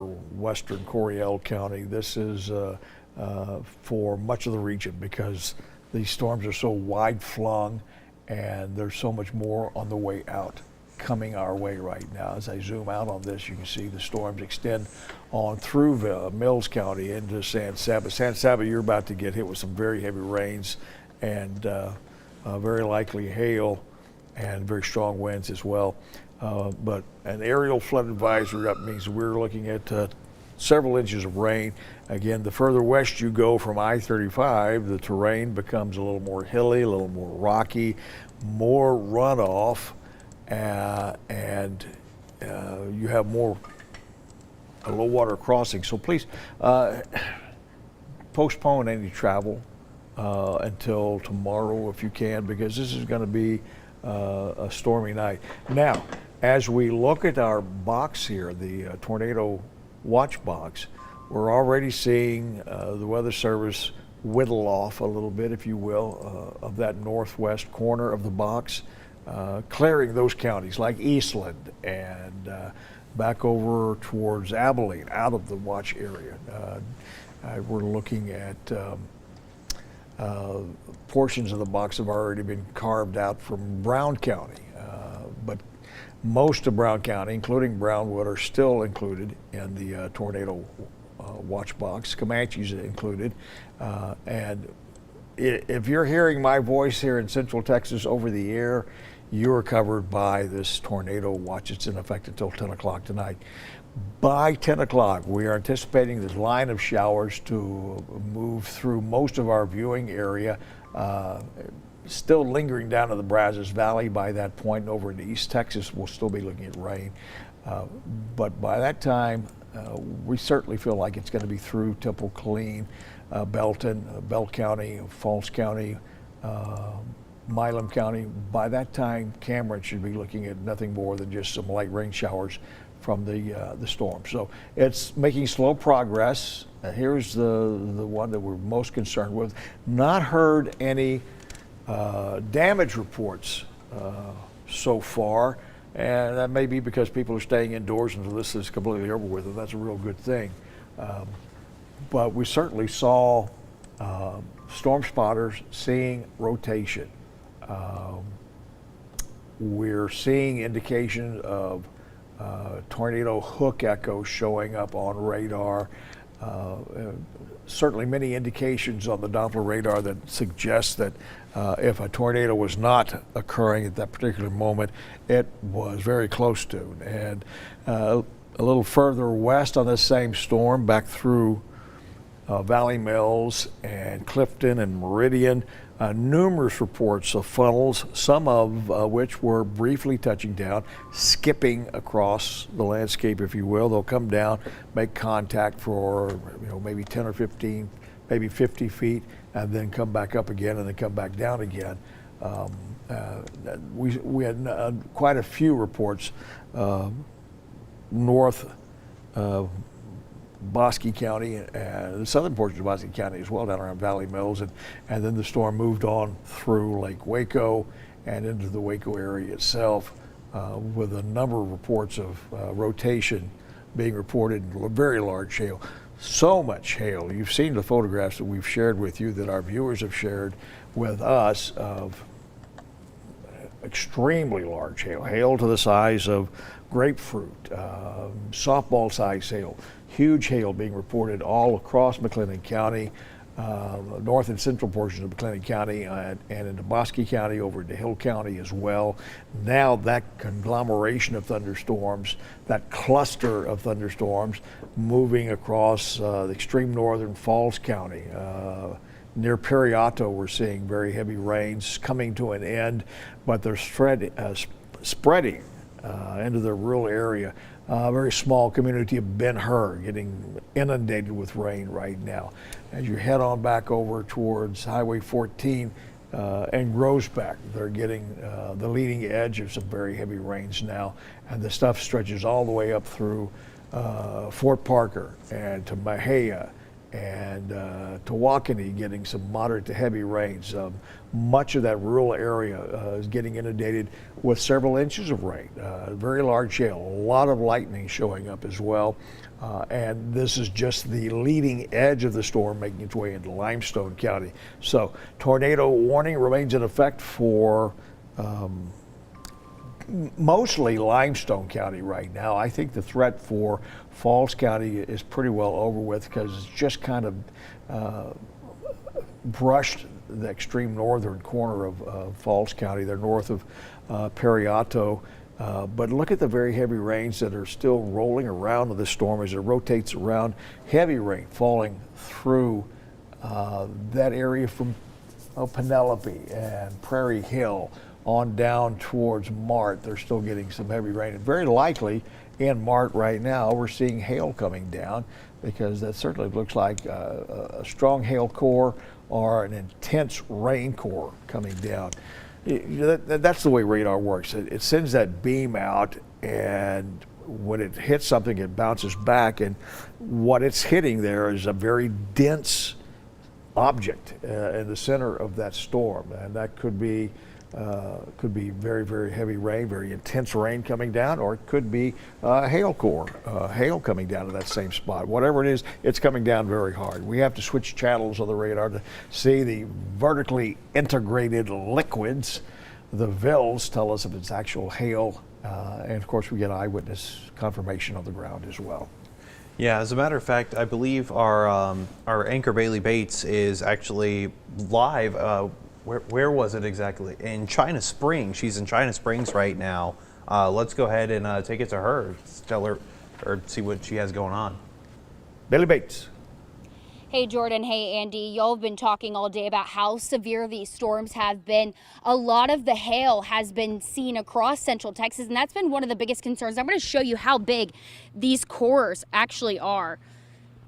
western Coryell County. This is for much of the region because these storms are so wide flung and there's so much more on the way out coming our way right now. As I zoom out on this, you can see the storms extend on through Mills County into San Saba. San Saba, you're about to get hit with some very heavy rains and very likely hail and very strong winds as well. But an aerial flood advisory up means we're looking at several inches of rain. Again, the further west you go from I-35, the terrain becomes a little more hilly, a little more rocky, more runoff, and you have more low water crossing. So please postpone any travel until tomorrow if you can, because this is going to be a stormy night. Now, as we look at our box here, the tornado watch box, we're already seeing the Weather Service whittle off a little bit, if you will, of that northwest corner of the box, clearing those counties like Eastland and back over towards Abilene out of the watch area. We're looking at portions of the box have already been carved out from Brown County, but most of Brown County, including Brownwood, are still included in the tornado watch box. Comanche's included, and if you're hearing my voice here in Central Texas over the air, you're covered by this tornado watch. It's in effect until 10 o'clock tonight. By 10 o'clock, we are anticipating this line of showers to move through most of our viewing area, still lingering down to the Brazos Valley by that point, and over into East Texas, we'll still be looking at rain. But by that time, we certainly feel like it's going to be through Temple, Killeen, Belton, Bell County, Falls County, Milam County. By that time, Cameron should be looking at nothing more than just some light rain showers from the storm. So it's making slow progress. Here's the one that we're most concerned with. Not heard any damage reports so far, and that may be because people are staying indoors until this is completely over with, and that's a real good thing. But we certainly saw storm spotters seeing rotation. We're seeing indication of tornado hook echoes showing up on radar. Certainly many indications on the Doppler radar that suggest that if a tornado was not occurring at that particular moment, it was very close to. And a little further west on this same storm, back through Valley Mills and Clifton and Meridian, numerous reports of funnels, some of which were briefly touching down, skipping across the landscape, if you will. They'll come down, make contact for maybe 10 or 15, maybe 50 feet, and then come back up again and then come back down again. We had quite a few reports north of Bosque County and the southern portions of Bosque County as well, down around Valley Mills, and then the storm moved on through Lake Waco and into the Waco area itself, with a number of reports of rotation being reported, very large hail. So much hail. You've seen the photographs that we've shared with you, that our viewers have shared with us, of extremely large hail to the size of grapefruit, softball size hail. Huge hail being reported all across McLennan County, north and central portions of McLennan County, and into Bosque County, over into Hill County as well. Now that conglomeration of thunderstorms, that cluster of thunderstorms moving across the extreme northern Falls County. Near Periato, we're seeing very heavy rains coming to an end, but they're spreading into the rural area. A very small community of Ben Hur getting inundated with rain right now. As you head on back over towards Highway 14 and Groesbeck, they're getting the leading edge of some very heavy rains now, and the stuff stretches all the way up through Fort Parker and to Mahia and Tawakoni, getting some moderate to heavy rains. Much of that rural area is getting inundated with several inches of rain, very large hail, a lot of lightning showing up as well. And this is just the leading edge of the storm making its way into Limestone County. So tornado warning remains in effect for mostly Limestone County right now. I think the threat for Falls County is pretty well over with because it's just kind of brushed the extreme northern corner of Falls County. They're north of Periato. But look at the very heavy rains that are still rolling around with the storm as it rotates around. Heavy rain falling through that area from Penelope and Prairie Hill on down towards Mart. They're still getting some heavy rain. And very likely in Mart right now we're seeing hail coming down because that certainly looks like a strong hail core or an intense rain core coming down. That's the way radar works. It sends that beam out, and when it hits something, it bounces back, and what it's hitting there is a very dense object in the center of that storm, and that could be very, very heavy rain, very intense rain coming down, or it could be hail core, hail coming down to that same spot. Whatever it is, it's coming down very hard. We have to switch channels on the radar to see the vertically integrated liquids. The VILs tell us if it's actual hail, and of course we get eyewitness confirmation on the ground as well. Yeah, as a matter of fact, I believe our anchor Bailey Bates is actually live. Where was it exactly? In China Springs. She's in China Springs right now. Let's go ahead and take it to her. Tell her or see what she has going on. Bailey Bates. Hey Jordan, hey Andy. Y'all have been talking all day about how severe these storms have been. A lot of the hail has been seen across central Texas, and that's been one of the biggest concerns. I'm going to show you how big these cores actually are.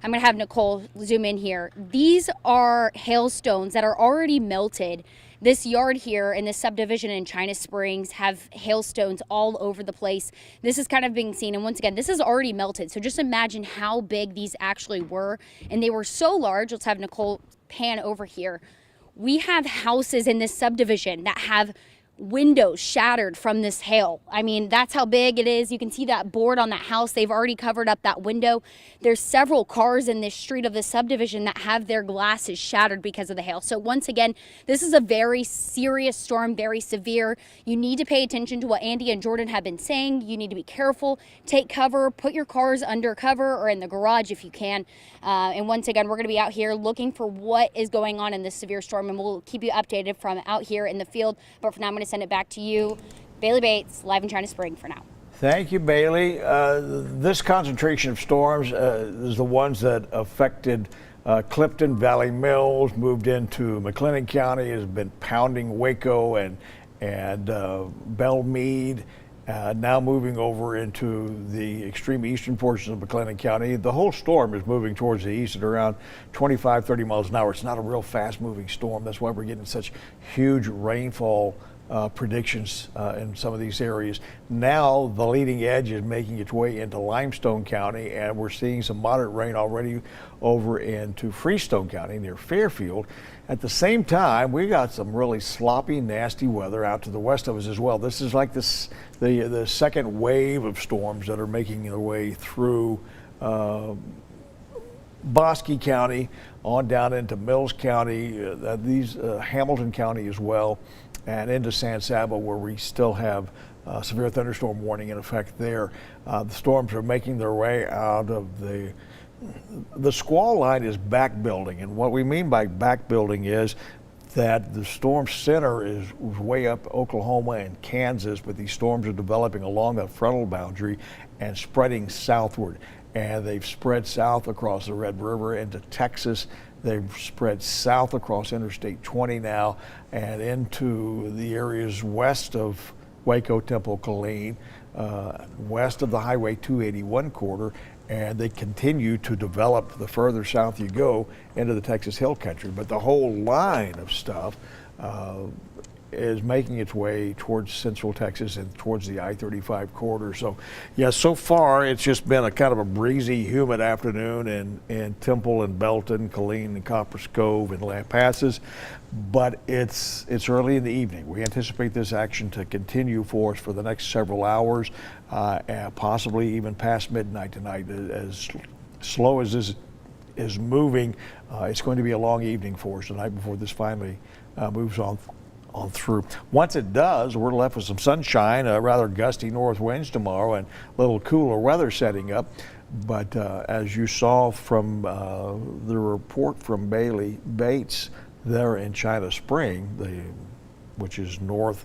I'm going to have Nicole zoom in here. These are hailstones that are already melted. This yard here in this subdivision in China Springs have hailstones all over the place. This is kind of being seen, and once again, this is already melted. So just imagine how big these actually were. And they were so large. Let's have Nicole pan over here. We have houses in this subdivision that have windows shattered from this hail. I mean, that's how big it is. You can see that board on that house. They've already covered up that window. There's several cars in this street of the subdivision that have their glasses shattered because of the hail. So once again, this is a very serious storm, very severe. You need to pay attention to what Andy and Jordan have been saying. You need to be careful, take cover, put your cars under cover or in the garage if you can. And once again, we're going to be out here looking for what is going on in this severe storm, and we'll keep you updated from out here in the field. But for now, I'm going to send it back to you, Bailey Bates, live in China Spring for now. Thank you, Bailey. This concentration of storms is the ones that affected Clifton, Valley Mills, moved into McLennan County, has been pounding Waco and Belle Meade, now moving over into the extreme eastern portions of McLennan County. The whole storm is moving towards the east at around 25, 30 miles an hour. It's not a real fast moving storm. That's why we're getting such huge rainfall predictions in some of these areas. Now the leading edge is making its way into Limestone County, and we're seeing some moderate rain already over into Freestone County near Fairfield. At the same time, we got some really sloppy, nasty weather out to the west of us as well. This is like the second wave of storms that are making their way through Bosque County on down into Mills County, Hamilton County as well, and into San Saba, where we still have severe thunderstorm warning in effect there. The storms are making their way out of the squall line is back building, and what we mean by back building is that the storm center is way up Oklahoma and Kansas, but these storms are developing along that frontal boundary and spreading southward. And they've spread south across the Red River into Texas. They've spread south across Interstate 20 now and into the areas west of Waco, Temple, Killeen, west of the Highway 281 corridor, and they continue to develop the further south you go into the Texas Hill Country. But the whole line of stuff is making its way towards central Texas and towards the I-35 corridor. So, yeah, so far it's just been a kind of a breezy, humid afternoon in Temple and Belton, Killeen and Copperas Cove and Lampasas, but it's early in the evening. We anticipate this action to continue for us for the next several hours, and possibly even past midnight tonight. As slow as this is moving, it's going to be a long evening for us tonight before this finally moves on through. Once it does, we're left with some sunshine, rather gusty north winds tomorrow, and a little cooler weather setting up. But as you saw from the report from Bailey Bates there in China Spring, which is kind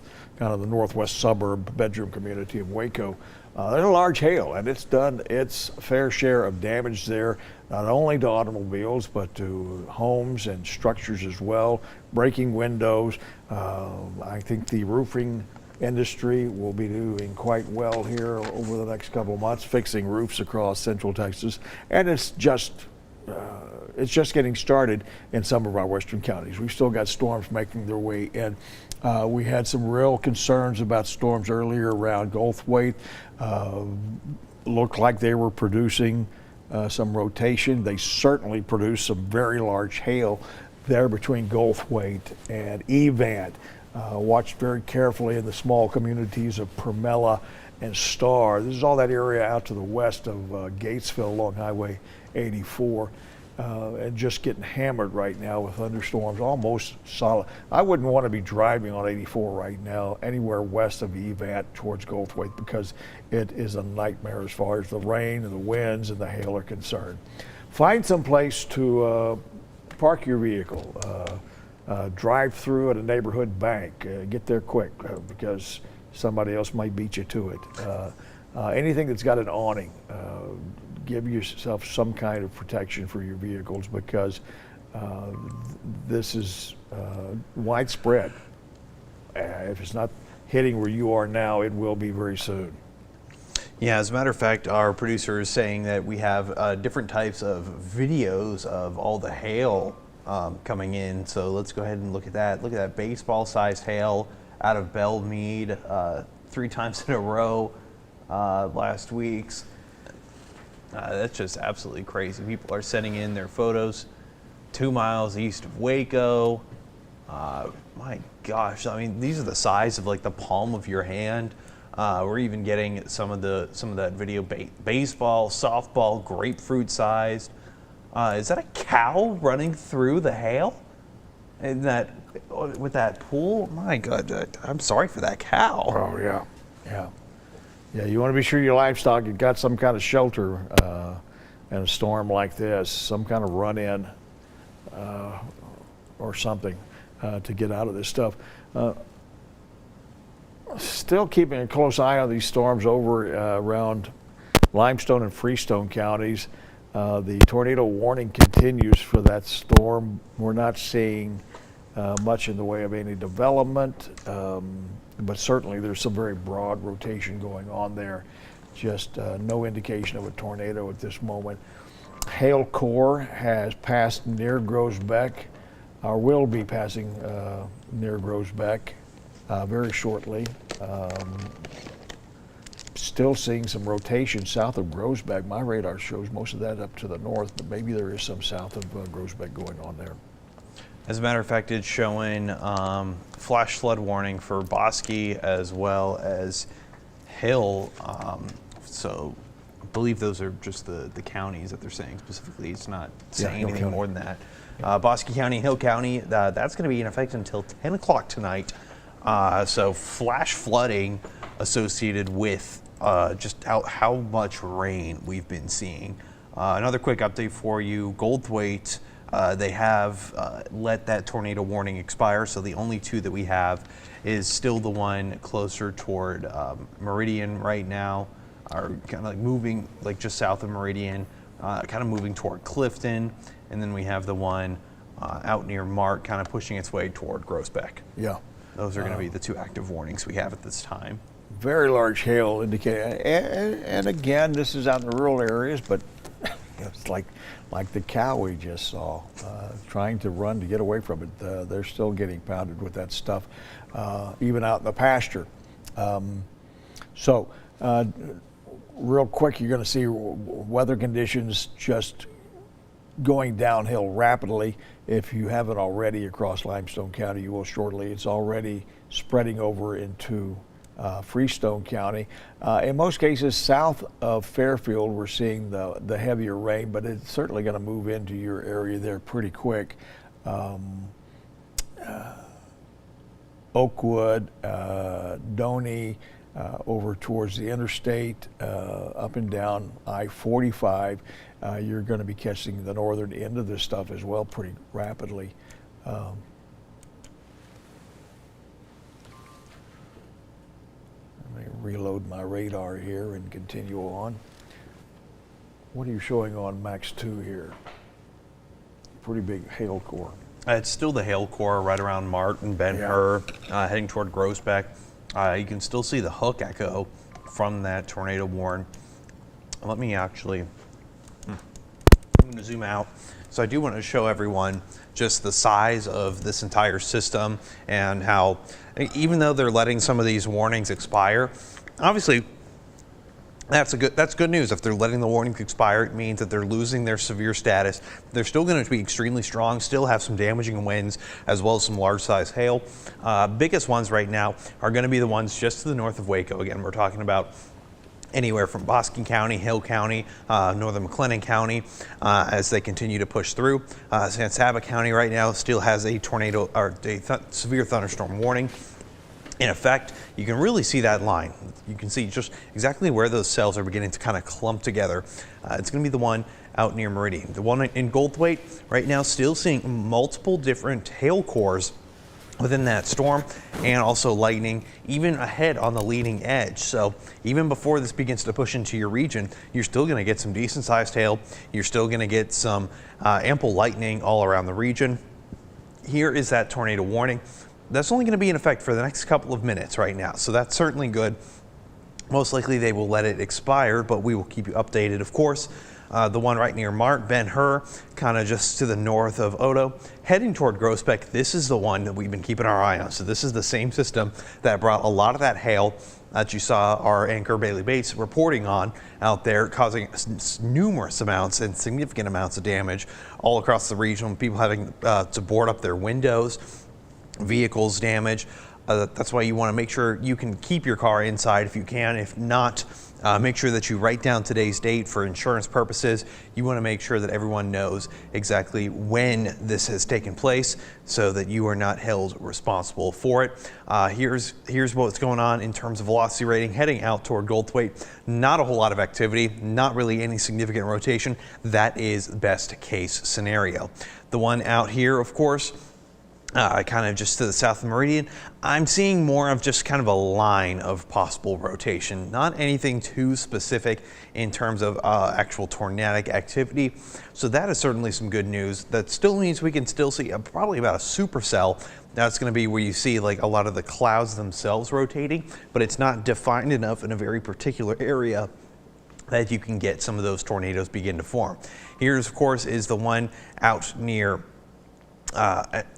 of the northwest suburb bedroom community of Waco, there's a large hail, and it's done its fair share of damage there, not only to automobiles, but to homes and structures as well, breaking windows. I think the roofing industry will be doing quite well here over the next couple of months, fixing roofs across central Texas, and it's just getting started in some of our western counties. We've still got storms making their way in. We had some real concerns about storms earlier around Goldthwaite. Looked like they were producing some rotation. They certainly produced some very large hail there between Goldthwaite and Evant. Watched very carefully in the small communities of Permella and Star. This is all that area out to the west of Gatesville along Highway 84. And just getting hammered right now with thunderstorms, almost solid. I wouldn't want to be driving on 84 right now anywhere west of Evant towards Goldthwaite, because it is a nightmare as far as the rain and the winds and the hail are concerned. Find some place to park your vehicle. Drive through at a neighborhood bank. Get there quick because somebody else might beat you to it. Anything that's got an awning. Give yourself some kind of protection for your vehicles, because this is widespread. If it's not hitting where you are now, it will be very soon. Yeah, as a matter of fact, our producer is saying that we have different types of videos of all the hail coming in. So let's go ahead and look at that. Look at that baseball-sized hail out of Belle Meade 3 times in a row last week's. That's just absolutely crazy. People are sending in their photos 2 miles east of Waco. My gosh, I mean, these are the size of like the palm of your hand. We're even getting some of that video baseball, softball, grapefruit sized. Is that a cow running through the hail? And with that pool? My God, I'm sorry for that cow. Oh yeah, yeah. Yeah, you want to be sure your livestock have got some kind of shelter in a storm like this, some kind of run-in or something to get out of this stuff. Still keeping a close eye on these storms over around Limestone and Freestone counties. The tornado warning continues for that storm. We're not seeing much in the way of any development, but certainly there's some very broad rotation going on there. Just no indication of a tornado at this moment. Hail core has passed near Groesbeck, or will be passing near Groesbeck very shortly. Still seeing some rotation south of Groesbeck. My radar shows most of that up to the north, but maybe there is some south of Groesbeck going on there. As a matter of fact, it's showing flash flood warning for Bosque as well as Hill. So I believe those are just the counties that they're saying specifically. It's not saying anything more than that. Bosque County, Hill County, that's going to be in effect until 10 o'clock tonight. So flash flooding associated with just how much rain we've been seeing. Another quick update for you, Goldthwaite, they have let that tornado warning expire, so the only 2 that we have is still the one closer toward Meridian right now, or kind of like moving like just south of Meridian, kind of moving toward Clifton, and then we have the one out near Mart, kind of pushing its way toward Groesbeck. Yeah. Those are going to be the 2 active warnings we have at this time. Very large hail indicated, and again, this is out in the rural areas, but It's like the cow we just saw, trying to run to get away from it. They're still getting pounded with that stuff, even out in the pasture. So, real quick, you're going to see weather conditions just going downhill rapidly. If you haven't already across Limestone County, you will shortly. It's already spreading over into Freestone County. In most cases, south of Fairfield, we're seeing the heavier rain, but it's certainly going to move into your area there pretty quick. Oakwood, Doney, over towards the interstate, up and down I-45. You're going to be catching the northern end of this stuff as well pretty rapidly. Let me reload my radar here and continue on. What are you showing on Max 2 here? Pretty big hail core. It's still the hail core right around Martin, Ben-Hur, heading toward Groesbeck. You can still see the hook echo from that tornado warn. Let me actually, I'm going to zoom out. So I do want to show everyone just the size of this entire system and how, even though they're letting some of these warnings expire, obviously that's good news. If they're letting the warnings expire, it means that they're losing their severe status. They're still going to be extremely strong, still have some damaging winds as well as some large size hail. Biggest ones right now are going to be the ones just to the north of Waco. Again, we're talking about anywhere from Boston County, Hill County, northern McLennan County, as they continue to push through. San Saba County right now still has a tornado or severe thunderstorm warning in effect. You can really see that line. You can see just exactly where those cells are beginning to kind of clump together. It's going to be the one out near Meridian. The one in Goldthwaite right now still seeing multiple different hail cores within that storm, and also lightning even ahead on the leading edge. So even before this begins to push into your region, you're still going to get some decent sized hail. You're still going to get some ample lightning all around the region. Here is that tornado warning. That's only going to be in effect for the next couple of minutes right now, so that's certainly good. Most likely they will let it expire, but we will keep you updated, of course. The one right near Mart, Ben-Hur, kind of just to the north of Odo, heading toward Groesbeck. This is the one that we've been keeping our eye on. So this is the same system that brought a lot of that hail that you saw our anchor Bailey Bates reporting on out there, causing numerous amounts and significant amounts of damage all across the region. People having to board up their windows, vehicles damage. That's why you want to make sure you can keep your car inside if you can. If not, make sure that you write down today's date for insurance purposes. You want to make sure that everyone knows exactly when this has taken place so that you are not held responsible for it. Here's what's going on in terms of velocity rating heading out toward Goldthwaite. Not a whole lot of activity, not really any significant rotation. That is best case scenario. The one out here, of course, kind of just to the south of Meridian, I'm seeing more of just kind of a line of possible rotation, not anything too specific in terms of actual tornadic activity. So that is certainly some good news. That still means we can still see probably about a supercell. That's going to be where you see like a lot of the clouds themselves rotating, but it's not defined enough in a very particular area that you can get some of those tornadoes begin to form. Here's, of course, is the one out near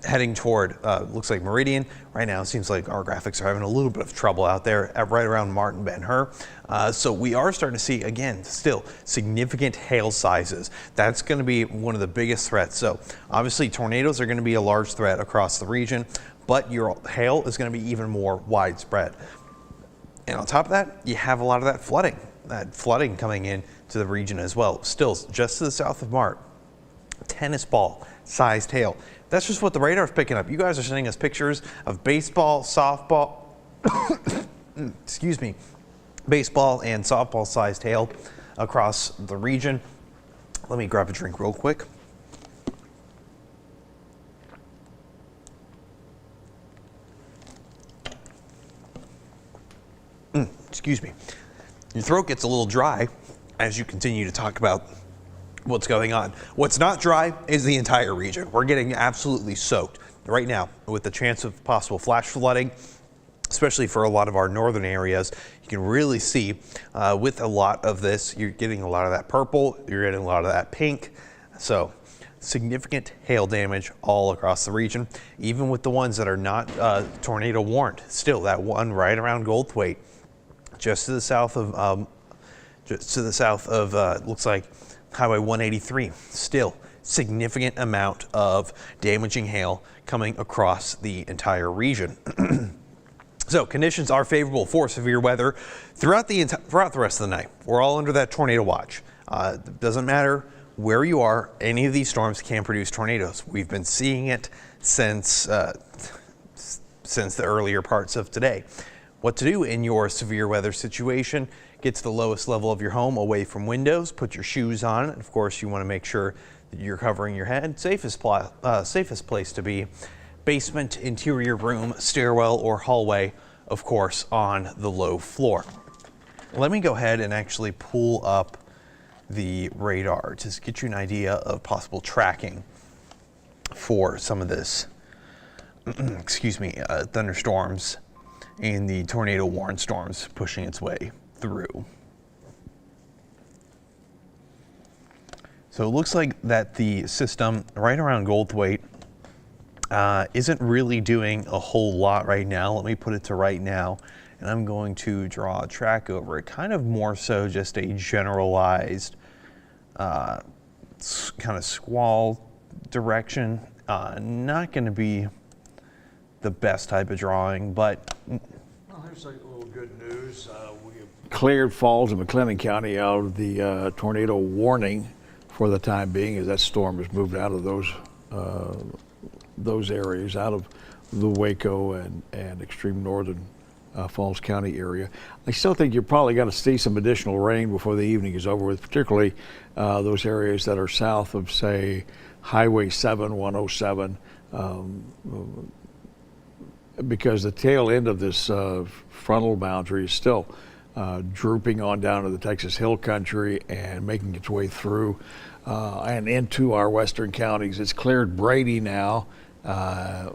heading toward, looks like Meridian. Right now, it seems like our graphics are having a little bit of trouble out there right around Martin, Ben-Hur. So we are starting to see, again, still significant hail sizes. That's going to be one of the biggest threats. So obviously, tornadoes are going to be a large threat across the region, but your hail is going to be even more widespread. And on top of that, you have a lot of that flooding coming in to the region as well. Still, just to the south of Mart, tennis ball sized hail. That's just what the radar's picking up. You guys are sending us pictures of baseball, softball, excuse me, baseball and softball sized hail across the region. Let me grab a drink real quick. Excuse me. Your throat gets a little dry as you continue to talk about what's going on. What's not dry is the entire region. We're getting absolutely soaked right now with the chance of possible flash flooding. especially for a lot of our northern areas. You can really see with a lot of this, you're getting a lot of that purple, you're getting a lot of that pink. So significant hail damage all across the region, even with the ones that are not tornado warned. Still, that one right around Goldthwaite, just to the south of looks like Highway 183. Still, significant amount of damaging hail coming across the entire region. So conditions are favorable for severe weather throughout the rest of the night. We're all under that tornado watch. Doesn't matter where you are, any of these storms can produce tornadoes. We've been seeing it since the earlier parts of today. What to do in your severe weather situation: get to the lowest level of your home, away from windows, put your shoes on. Of course, you want to make sure that you're covering your head. Safest place to be: basement, interior room, stairwell, or hallway, of course, on the low floor. Let me go ahead and actually pull up the radar to get you an idea of possible tracking for some of this, thunderstorms and the tornado warned storms pushing its way through. So it looks like that the system right around Goldthwaite isn't really doing a whole lot right now. Let me put it to right now, and I'm going to draw a track over it, kind of more so just a generalized kind of squall direction. Not going to be the best type of drawing, but well, here's a little good news. We have cleared Falls and McLennan County out of the tornado warning for the time being, as that storm has moved out of those areas, out of the Waco and extreme northern Falls County area. I still think you're probably going to see some additional rain before the evening is over with, particularly those areas that are south of, say, Highway 7, 107, because the tail end of this frontal boundary is still drooping on down to the Texas Hill Country and making its way through and into our western counties. It's cleared Brady now,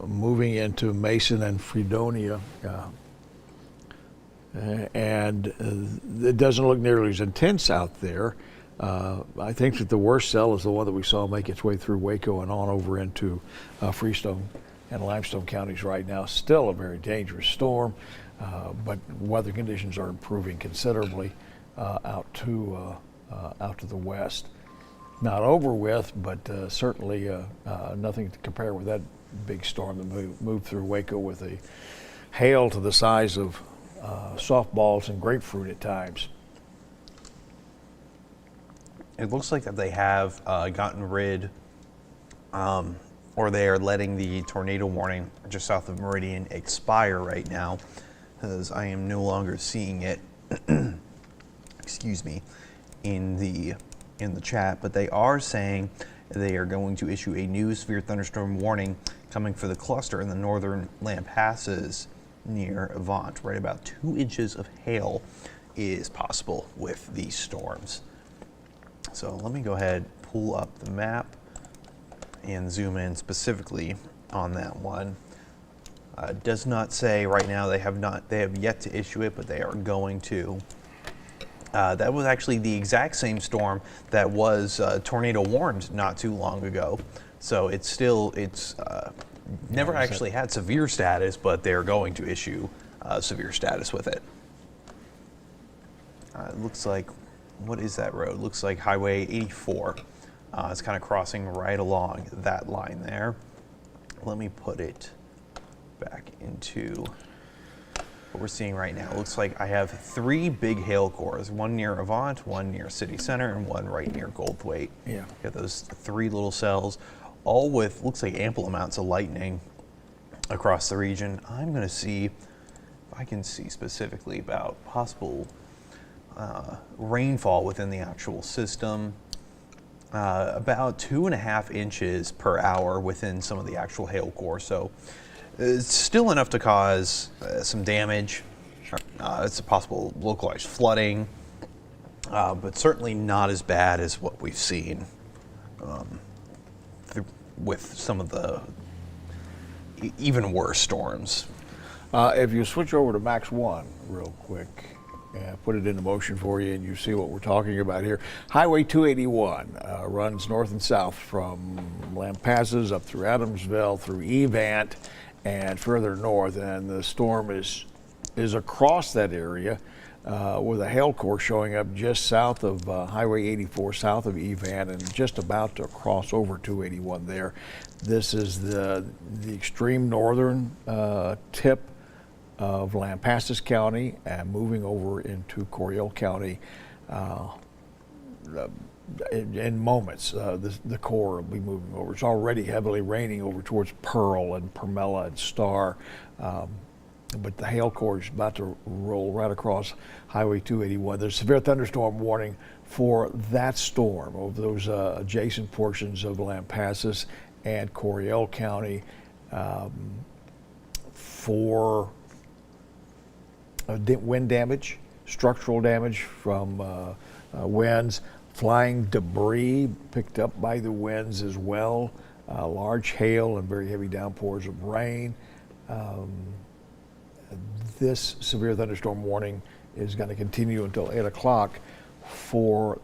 moving into Mason and Fredonia. And it doesn't look nearly as intense out there. I think that the worst cell is the one that we saw make its way through Waco and on over into Freestone and Limestone counties right now. Still a very dangerous storm, but weather conditions are improving considerably out to the west. Not over with, but certainly nothing to compare with that big storm that moved through Waco with a hail to the size of softballs and grapefruit at times. it looks like that they have gotten rid, or they are letting the tornado warning just south of Meridian expire right now, because I am no longer seeing it excuse me, in the chat. But they are saying they are going to issue a new severe thunderstorm warning coming for the cluster in the northern land passes near Avant. Right about 2 inches of hail is possible with these storms. So let me go ahead, pull up the map and zoom in specifically on that one. Does not say right now, they have yet to issue it, but they are going to. That was actually the exact same storm that was tornado warned not too long ago. So it's never actually had severe status, but they're going to issue severe status with it. It looks like, what is that road? Looks like Highway 84. It's kind of crossing right along that line there. Let me put it back into what we're seeing right now. It looks like I have 3 big hail cores, one near Avant, one near City Center, and one right near Goldthwaite. Yeah. Got those 3 little cells, all with, looks like, ample amounts of lightning across the region. I'm going to see if I can see specifically about possible rainfall within the actual system. About 2.5 inches per hour within some of the actual hail core. So it's still enough to cause some damage. It's a possible localized flooding, but certainly not as bad as what we've seen with some of the even worse storms If you switch over to Max 1 real quick, put it into motion for you, and you see what we're talking about here. Highway 281 runs north and south from Lampasas up through Adamsville, through Evant, and further north. And the storm is across that area with a hail core showing up just south of Highway 84, south of Evant, and just about to cross over 281 there. This is the extreme northern tip of Lampasas County and moving over into Coryell County in moments. The core will be moving over. It's already heavily raining over towards Pearl and Permella and Star, but the hail core is about to roll right across Highway 281. There's a severe thunderstorm warning for that storm over those adjacent portions of Lampasas and Coryell County for wind damage, structural damage from winds, flying debris picked up by the winds as well, large hail and very heavy downpours of rain. This severe thunderstorm warning is going to continue until 8 o'clock for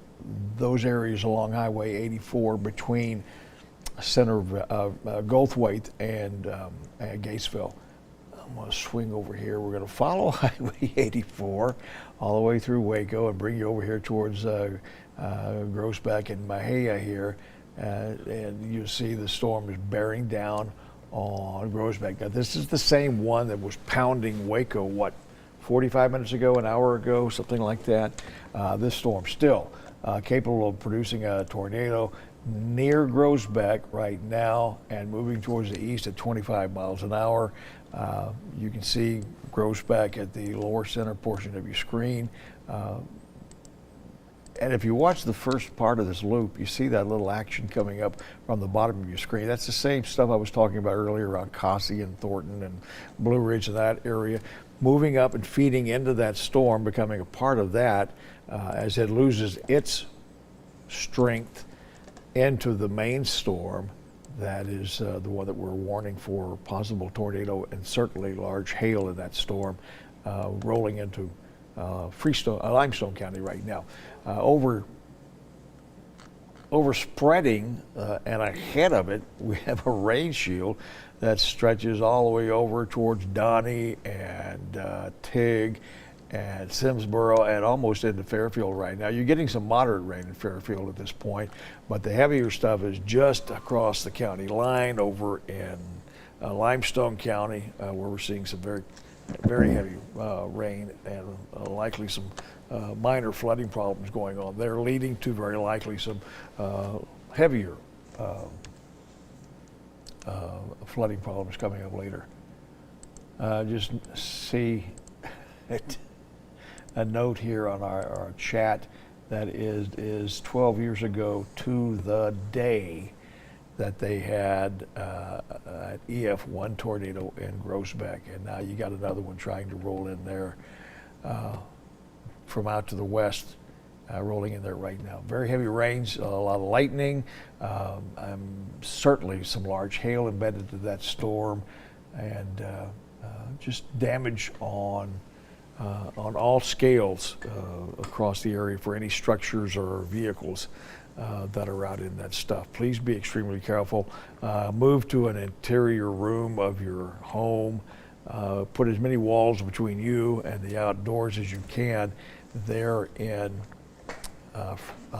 those areas along Highway 84 between center of Goldthwaite and Gatesville. I'm going to swing over here. We're going to follow Highway 84 all the way through Waco and bring you over here towards Groesbeck and Mahia here. And you see the storm is bearing down on Groesbeck. Now, this is the same one that was pounding Waco, 45 minutes ago, an hour ago, something like that. This storm still capable of producing a tornado near Groesbeck right now and moving towards the east at 25 miles an hour. You can see Groesbeck at the lower center portion of your screen. And if you watch the first part of this loop, you see that little action coming up from the bottom of your screen. That's the same stuff I was talking about earlier around Cossie and Thornton and Blue Ridge and that area, moving up and feeding into that storm, becoming a part of that as it loses its strength into the main storm. That is the one that we're warning for possible tornado and certainly large hail in that storm rolling into Limestone County right now. Overspreading and ahead of it, we have a rain shield that stretches all the way over towards Donnie and Tig and Simsboro and almost into Fairfield right now. You're getting some moderate rain in Fairfield at this point, but the heavier stuff is just across the county line over in Limestone County, where we're seeing some very, very heavy rain and likely some minor flooding problems going on there, leading to very likely some heavier flooding problems coming up later. Just see a note here on our chat that is 12 years ago to the day that they had an EF1 tornado in Groesbeck, and now you got another one trying to roll in there from out to the west, rolling in there right now. Very heavy rains, a lot of lightning, certainly some large hail embedded to that storm, and just damage on all scales across the area for any structures or vehicles that are out in that stuff. Please be extremely careful. Move to an interior room of your home. Put as many walls between you and the outdoors as you can there in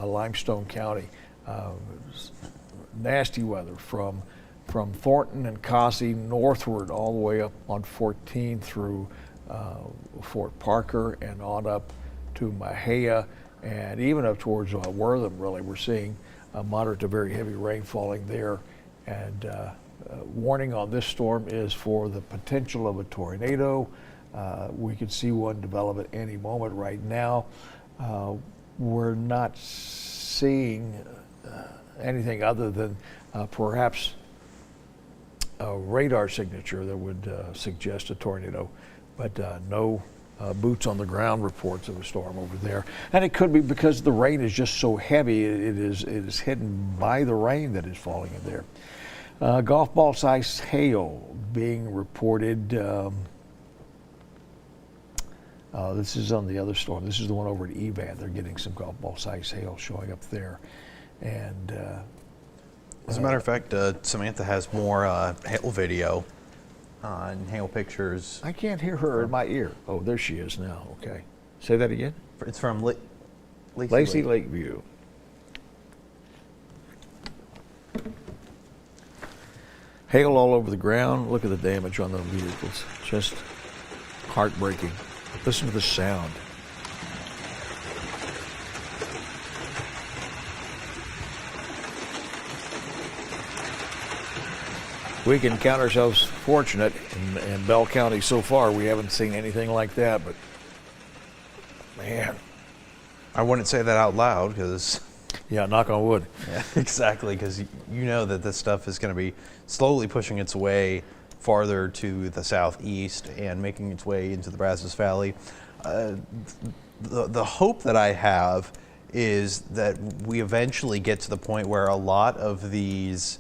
Limestone County. Nasty weather from Thornton and Cossie northward all the way up on 14 through Fort Parker and on up to Mahia and even up towards Wortham. Really, we're seeing moderate to very heavy rain falling there, and warning on this storm is for the potential of a tornado. We could see one develop at any moment right now. We're not seeing anything other than perhaps a radar signature that would suggest a tornado, but no boots on the ground reports of a storm over there. And it could be because the rain is just so heavy, it is hidden by the rain that is falling in there. Golf ball sized hail being reported This is on the other storm. This is the one over at Evan. They're getting some golf ball size hail showing up there. And as a matter of fact, Samantha has more hail video and hail pictures. I can't hear her in my ear. Oh, there she is now. Okay. Say that again. It's from Lacey Lakeview. Hail all over the ground. Look at the damage on the vehicles. Just heartbreaking. Listen to the sound. We can count ourselves fortunate in Bell County so far. We haven't seen anything like that, but man. I wouldn't say that out loud because... Yeah, knock on wood. Yeah, exactly, because you know that this stuff is going to be slowly pushing its way farther to the southeast and making its way into the Brazos Valley. The hope that I have is that we eventually get to the point where a lot of these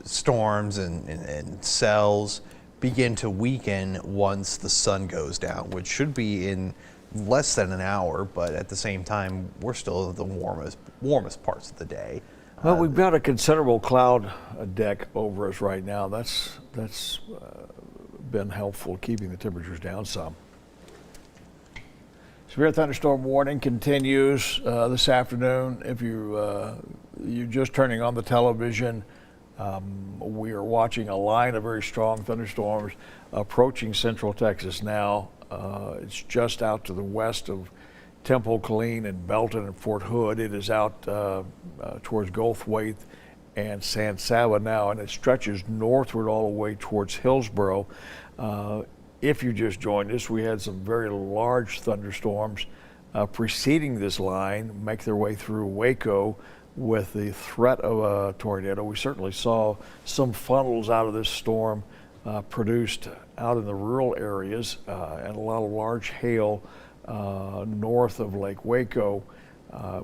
storms and cells begin to weaken once the sun goes down, which should be in less than an hour, but at the same time, we're still at the warmest parts of the day. Well, we've got a considerable cloud deck over us right now. That's been helpful, keeping the temperatures down some. Severe thunderstorm warning continues this afternoon. If you're just turning on the television, we are watching a line of very strong thunderstorms approaching central Texas now. It's just out to the west of Temple, Killeen, and Belton and Fort Hood. It is out towards Goldthwaite and San Saba now, and it stretches northward all the way towards Hillsboro. If you just joined us, we had some very large thunderstorms preceding this line make their way through Waco with the threat of a tornado. We certainly saw some funnels out of this storm produced out in the rural areas and a lot of large hail north of Lake Waco.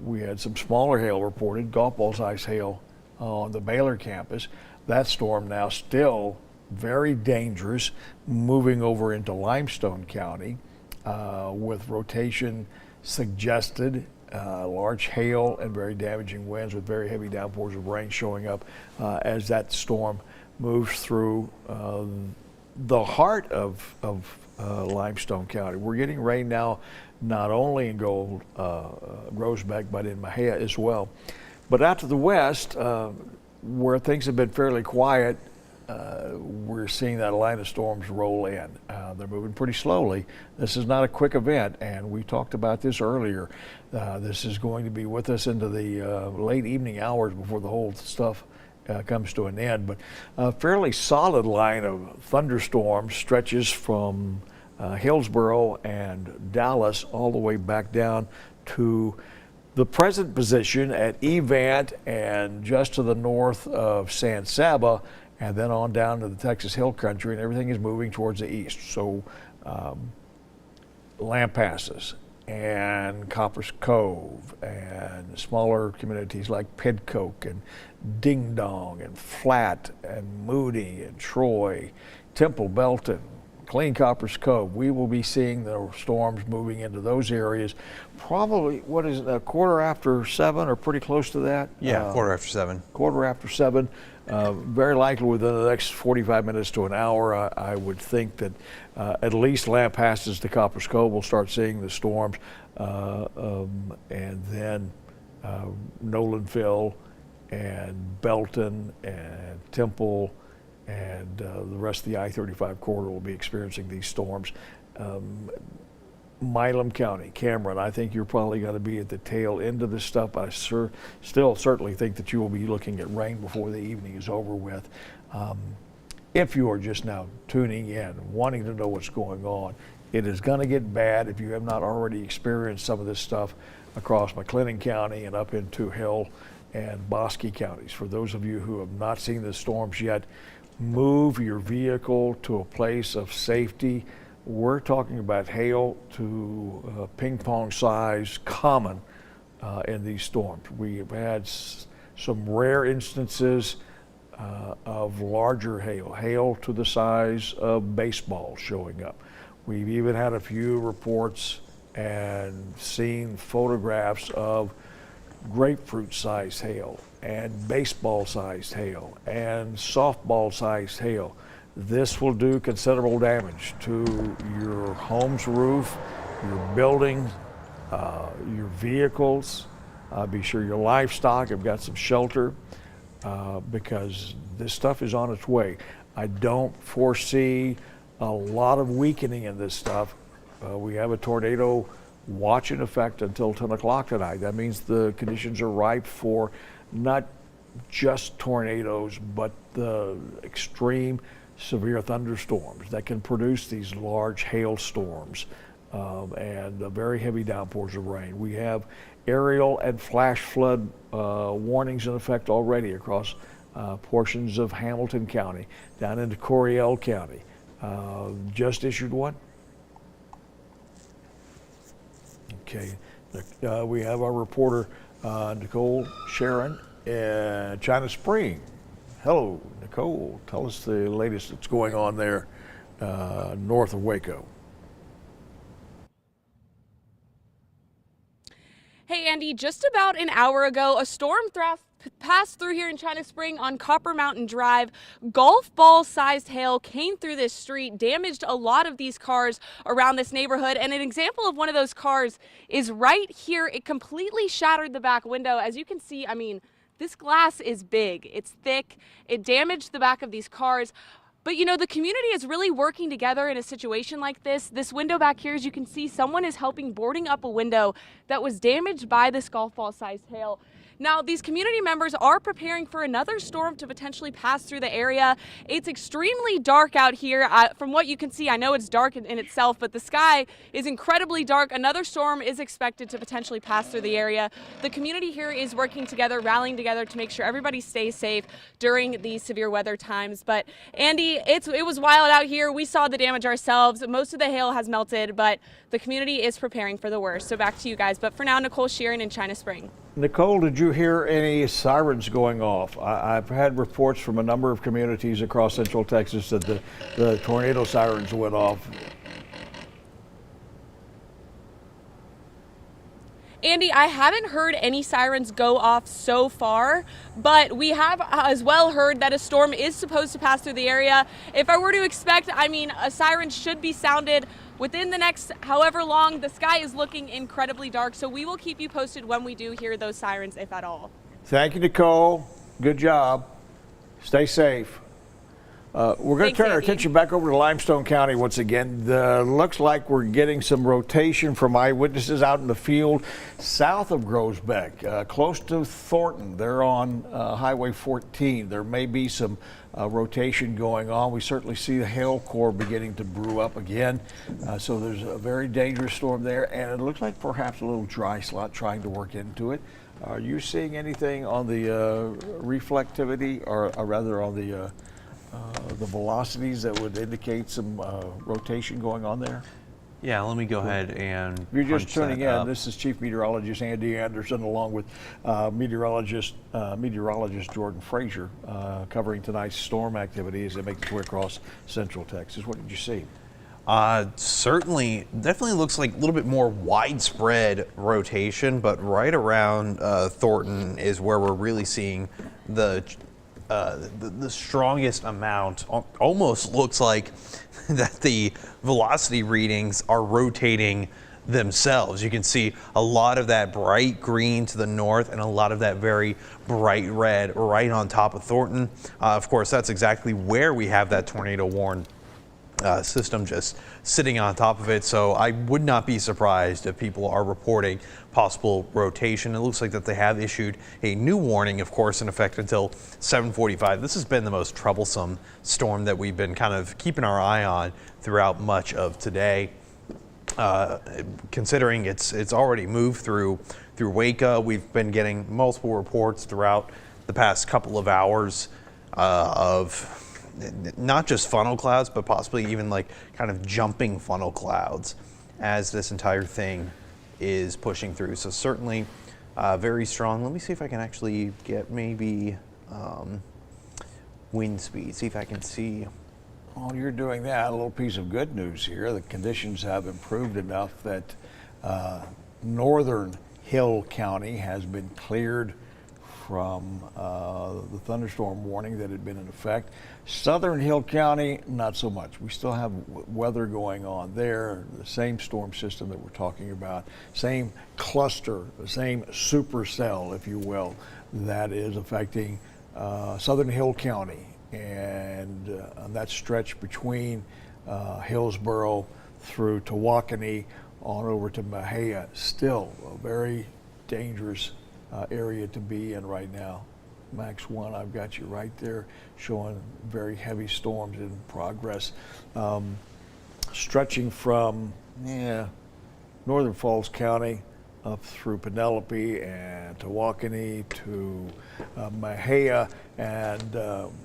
We had some smaller hail reported, golf ball size hail on the Baylor campus. That storm now still very dangerous, moving over into Limestone County with rotation suggested, large hail and very damaging winds with very heavy downpours of rain showing up as that storm moves through the heart of Limestone County. We're getting rain now not only in Groesbeck, but in Mejia as well. But out to the west, where things have been fairly quiet, we're seeing that line of storms roll in. They're moving pretty slowly. This is not a quick event, and we talked about this earlier. This is going to be with us into the late evening hours before the whole stuff comes to an end. But a fairly solid line of thunderstorms stretches from Hillsboro and Dallas all the way back down to the present position at Evant and just to the north of San Saba, and then on down to the Texas Hill Country, and everything is moving towards the east. So Lampasas and Copper's Cove and smaller communities like Pidcoke and Ding Dong and Flat and Moody and Troy, Temple, Belton, Killeen, Copper's Cove. We will be seeing the storms moving into those areas probably, what is it, 7:15 or pretty close to that? Yeah, 7:15. 7:15. Very likely within the next 45 minutes to an hour, I would think that at least Lampasas to Copper's Cove will start seeing the storms, and then Nolanville and Belton and Temple and the rest of the I-35 corridor will be experiencing these storms. Milam County, Cameron, I think you're probably going to be at the tail end of this stuff. I still certainly think that you will be looking at rain before the evening is over with. If you are just now tuning in, wanting to know what's going on, it is going to get bad if you have not already experienced some of this stuff across McLennan County and up into Hill and Bosque counties. For those of you who have not seen the storms yet, move your vehicle to a place of safety. We're talking about hail to ping pong size common in these storms. We have had some rare instances of larger hail to the size of baseballs showing up. We've even had a few reports and seen photographs of grapefruit-sized hail and baseball-sized hail and softball-sized hail. This will do considerable damage to your home's roof, your building, your vehicles. Be sure your livestock have got some shelter because this stuff is on its way. I don't foresee a lot of weakening in this stuff. We have a tornado watch in effect until 10 o'clock tonight. That means the conditions are ripe for not just tornadoes, but the extreme severe thunderstorms that can produce these large hailstorms and very heavy downpours of rain. We have aerial and flash flood warnings in effect already across portions of Hamilton County, down into Coryell County. Just issued one. Okay, we have our reporter Nicole Sharon in China Spring. Hello, Nicole. Tell us the latest that's going on there north of Waco. Hey Andy, just about an hour ago, a storm passed through here in China Spring on Copper Mountain Drive. Golf ball sized hail came through this street, damaged a lot of these cars around this neighborhood. And an example of one of those cars is right here. It completely shattered the back window. As you can see, I mean, this glass is big, it's thick, it damaged the back of these cars. But you know, the community is really working together in a situation like this. This window back here, as you can see, someone is helping boarding up a window that was damaged by this golf ball sized hail. Now, these community members are preparing for another storm to potentially pass through the area. It's extremely dark out here. From what you can see, I know it's dark in itself, but the sky is incredibly dark. Another storm is expected to potentially pass through the area. The community here is working together, rallying together to make sure everybody stays safe during these severe weather times. But Andy, it was wild out here. We saw the damage ourselves. Most of the hail has melted, but the community is preparing for the worst. So back to you guys. But for now, Nicole Sheeran in China Spring. Nicole, did you hear any sirens going off? I've had reports from a number of communities across Central Texas that the tornado sirens went off. Andy, I haven't heard any sirens go off so far, but we have as well heard that a storm is supposed to pass through the area. If I were to expect, I mean, a siren should be sounded within the next however long. The sky is looking incredibly dark, so we will keep you posted when we do hear those sirens, if at all. Thank you, Nicole. Good job. Stay safe. We're going to turn our attention back over to Limestone County once again. Looks like we're getting some rotation from eyewitnesses out in the field south of Groesbeck, close to Thornton. They're on Highway 14. There may be some rotation going on. We certainly see the hail core beginning to brew up again. So there's a very dangerous storm there, and it looks like perhaps a little dry slot trying to work into it. Are you seeing anything on the reflectivity, or rather on the velocities that would indicate some rotation going on there? Yeah, let me go ahead and If you're just tuning in, up. this is Chief Meteorologist Andy Anderson along with meteorologist Jordan Frazier covering tonight's storm activity as they make its way across Central Texas. What did you see? Definitely looks like a little bit more widespread rotation, but right around Thornton is where we're really seeing the strongest amount. Almost looks like that the velocity readings are rotating themselves. You can see a lot of that bright green to the north and a lot of that very bright red right on top of Thornton. Of course, that's exactly where we have that tornado warn system just sitting on top of it. So I would not be surprised if people are reporting possible rotation. It looks like that they have issued a new warning, of course, in effect until 7:45. This has been the most troublesome storm that we've been kind of keeping our eye on throughout much of today. Considering it's already moved through Waco, we've been getting multiple reports throughout the past couple of hours of not just funnel clouds, but possibly even like kind of jumping funnel clouds as this entire thing is pushing through. So certainly very strong. Let me see if I can actually get maybe wind speed, see if I can see. While you're doing that, a little piece of good news here. The conditions have improved enough that northern Hill County has been cleared from the thunderstorm warning that had been in effect. Southern Hill County, not so much. We still have weather going on there, the same storm system that we're talking about, same cluster, the same supercell, if you will, that is affecting Southern Hill County. And on that stretch between Hillsborough through Tawakoni on over to Mahia, still a very dangerous area to be in right now. Max 1, I've got you right there showing very heavy storms in progress. Stretching from northern Falls County up through Penelope and Tawakoni to Mahia and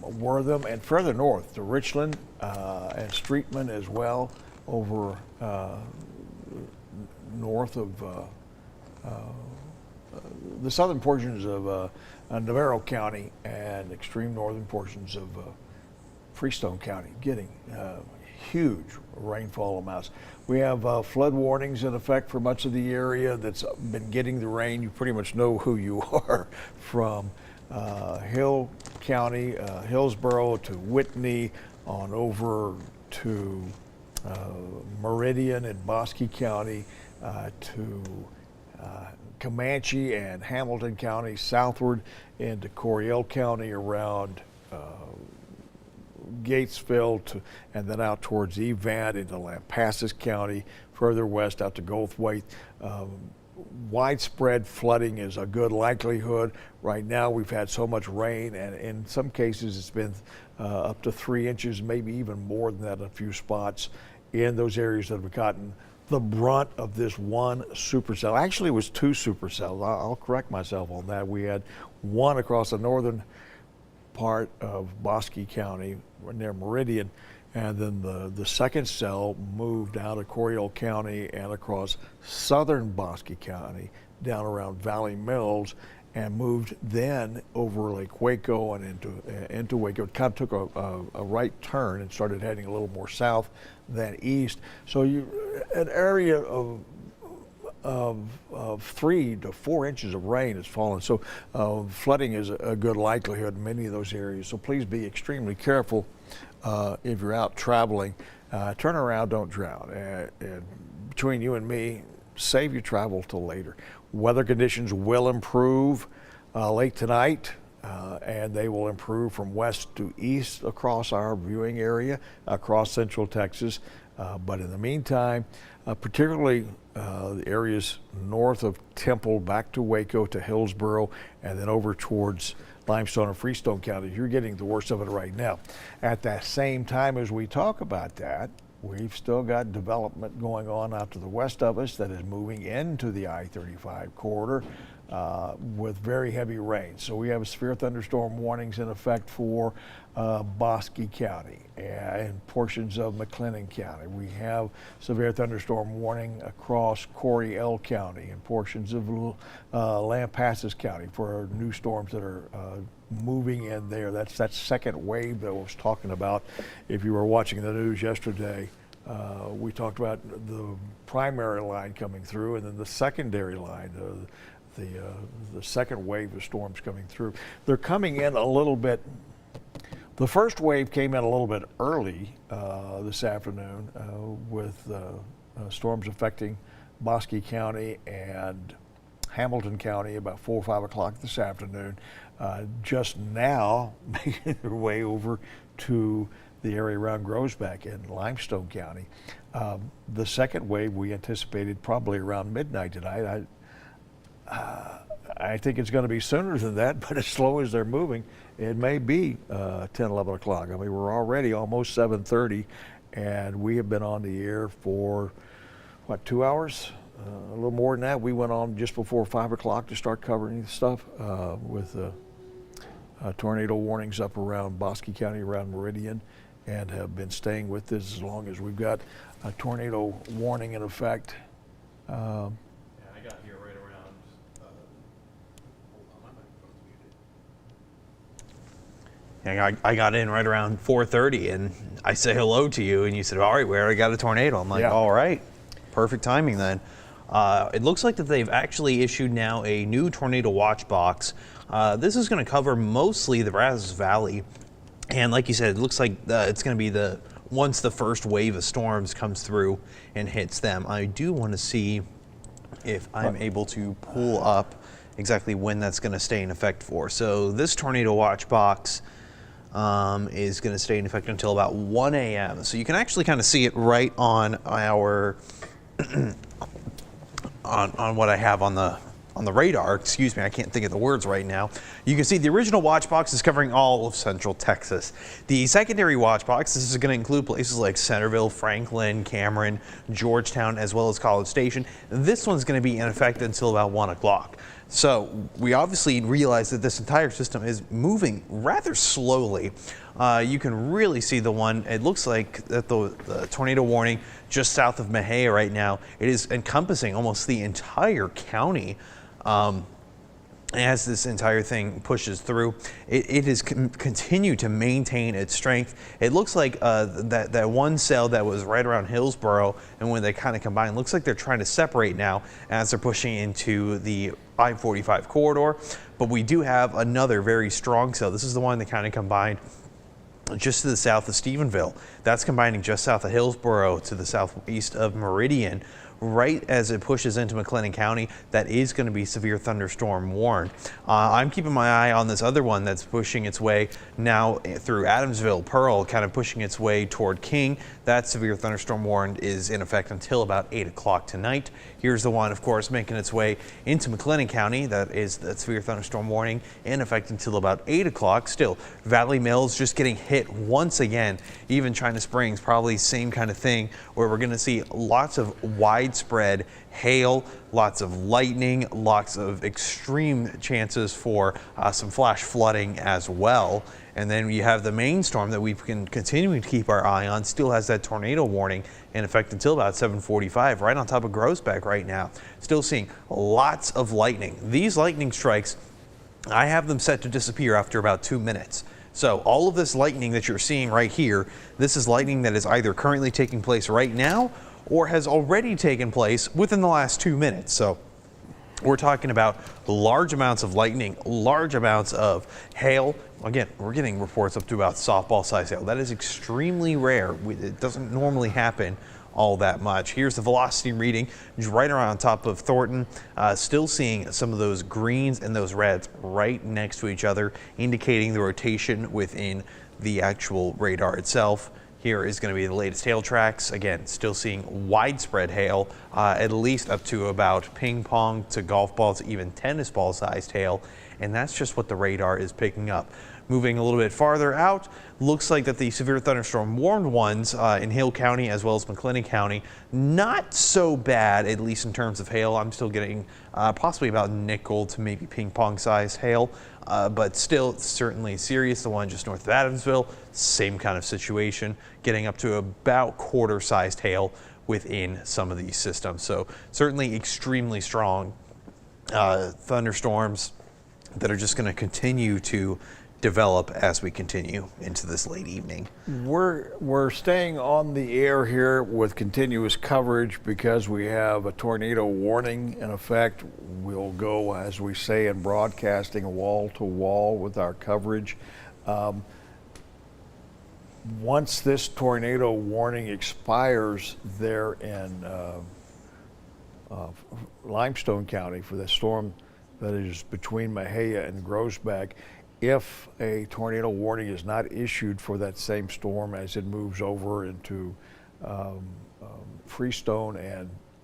Wortham, and further north to Richland and Streetman as well, over north of the southern portions of Navarro County and extreme northern portions of Freestone County, getting huge rainfall amounts. We have flood warnings in effect for much of the area that's been getting the rain. You pretty much know who you are, from Hill County, Hillsborough to Whitney, on over to Meridian and Bosque County, to Comanche and Hamilton County, southward into Coryell County, around Gatesville, and then out towards Evant into Lampasas County, further west out to Goldthwaite. Widespread flooding is a good likelihood. Right now we've had so much rain, and in some cases it's been up to 3 inches, maybe even more than that in a few spots in those areas that have gotten the brunt of this one supercell. Actually, it was 2 supercells. I'll correct myself on that. We had one across the northern part of Bosque County near Meridian, and then the second cell moved out of Coryell County and across southern Bosque County down around Valley Mills, and moved then over Lake Waco and into Waco. It kind of took a right turn and started heading a little more south than east. So an area of 3 to 4 inches of rain has fallen. So flooding is a good likelihood in many of those areas. So please be extremely careful if you're out traveling. Turn around, don't drown. And between you and me, save your travel till later. Weather conditions will improve late tonight, and they will improve from west to east across our viewing area, across central Texas. But in the meantime, particularly the areas north of Temple, back to Waco, to Hillsborough, and then over towards Limestone and Freestone counties, you're getting the worst of it right now. At that same time as we talk about that, we've still got development going on out to the west of us that is moving into the I-35 corridor with very heavy rain. So we have severe thunderstorm warnings in effect for Bosque County and portions of McLennan County. We have severe thunderstorm warning across Coryell County and portions of Lampasas County for new storms that are moving in there. That's that second wave that I was talking about. If you were watching the news yesterday, we talked about the primary line coming through and then the secondary line, the second wave of storms coming through. They're coming in a little bit. The first wave came in a little bit early this afternoon with storms affecting Bosque County and Hamilton County about 4 or 5 o'clock this afternoon. Just now making their way over to the area around Groesbeck in Limestone County. The second wave we anticipated probably around midnight tonight. I think it's going to be sooner than that, but as slow as they're moving, it may be 10, 11 o'clock. I mean, we're already almost 7:30, and we have been on the air for, 2 hours? A little more than that. We went on just before 5 o'clock to start covering stuff with tornado warnings up around Bosque County, around Meridian, and have been staying with this as long as we've got a tornado warning in effect. I got here right around, hold on, my microphone's muted. I got in right around 4:30, and I say hello to you, and you said, all right, we already got a tornado. I'm like, Yeah. all right, perfect timing then. It looks like that they've actually issued now a new tornado watch box. This is going to cover mostly the Brazos Valley. And like you said, it looks like it's going to be once the first wave of storms comes through and hits them. I do want to see if I'm able to pull up exactly when that's going to stay in effect for. So this tornado watch box is going to stay in effect until about 1 a.m. So you can actually kind of see it right on our on what I have on the radar. Excuse me, I can't think of the words right now. You can see the original watch box is covering all of central Texas. The secondary watch box, this is going to include places like Centerville, Franklin, Cameron, Georgetown, as well as College Station. This one's going to be in effect until about 1 o'clock. So we obviously realize that this entire system is moving rather slowly. You can really see the one, it looks like that the tornado warning just south of Mejia right now, it is encompassing almost the entire county. As this entire thing pushes through, it has continued to maintain its strength. It looks like that one cell that was right around Hillsboro, and when they kind of combine, looks like they're trying to separate now as they're pushing into the I-45 corridor. But we do have another very strong cell. This is the one that kind of combined just to the south of Stephenville. That's combining just south of Hillsboro to the southeast of Meridian. Right as it pushes into McLennan County, that is going to be severe thunderstorm warned. I'm keeping my eye on this other one that's pushing its way now through Adamsville, Pearl, kind of pushing its way toward King. That severe thunderstorm warned is in effect until about 8 o'clock tonight. Here's the one, of course, making its way into McLennan County. That is that severe thunderstorm warning in effect until about 8 o'clock. Still, Valley Mills just getting hit once again. Even China Springs, probably same kind of thing, where we're going to see lots of widespread hail, lots of lightning, lots of extreme chances for some flash flooding as well. And then you have the main storm that we can continue to keep our eye on, still has that tornado warning in effect until about 7:45, right on top of Groesbeck right now. Still seeing lots of lightning. These lightning strikes, I have them set to disappear after about 2 minutes. So all of this lightning that you're seeing right here, this is lightning that is either currently taking place right now or has already taken place within the last 2 minutes. So we're talking about large amounts of lightning, large amounts of hail. Again, we're getting reports up to about softball size hail. That is extremely rare. It doesn't normally happen all that much. Here's the velocity reading right around top of Thornton. Still seeing some of those greens and those reds right next to each other, indicating the rotation within the actual radar itself. Here is going to be the latest hail tracks. Again, still seeing widespread hail, at least up to about ping pong to golf ball to even tennis ball sized hail. And that's just what the radar is picking up. Moving a little bit farther out, looks like that the severe thunderstorm warned ones in Hill County as well as McLennan County, not so bad, at least in terms of hail. I'm still getting possibly about nickel to maybe ping pong size hail, but still certainly serious. The one just north of Adamsville, same kind of situation, getting up to about quarter sized hail within some of these systems. So certainly extremely strong thunderstorms that are just going to continue to develop as we continue into this late evening. We're staying on the air here with continuous coverage because we have a tornado warning in effect. We'll go, as we say in broadcasting, wall to wall with our coverage. Once this tornado warning expires there in Limestone County for the storm that is between Mejia and Groesbeck, if a tornado warning is not issued for that same storm as it moves over into Freestone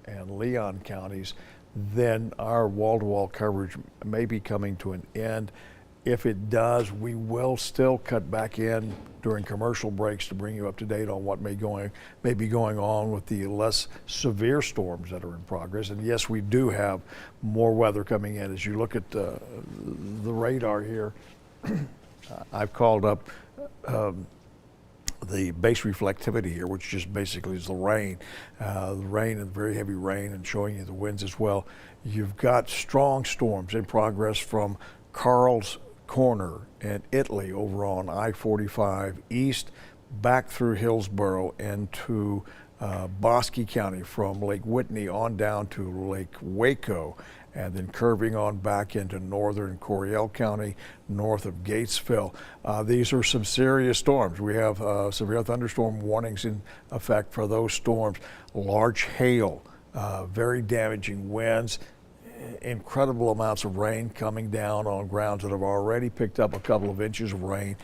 and Leon counties, then our wall-to-wall coverage may be coming to an end. If it does, we will still cut back in during commercial breaks to bring you up to date on what may be going on with the less severe storms that are in progress. And yes, we do have more weather coming in. As you look at the radar here, I've called up the base reflectivity here, which just basically is the rain and very heavy rain, and showing you the winds as well. You've got strong storms in progress from Carl's Corner and Italy over on I-45 east, back through Hillsborough into Bosque County, from Lake Whitney on down to Lake Waco, and then curving on back into northern Coryell County, north of Gatesville. These are some serious storms. We have severe thunderstorm warnings in effect for those storms. Large hail, very damaging winds, incredible amounts of rain coming down on grounds that have already picked up a couple of inches of rain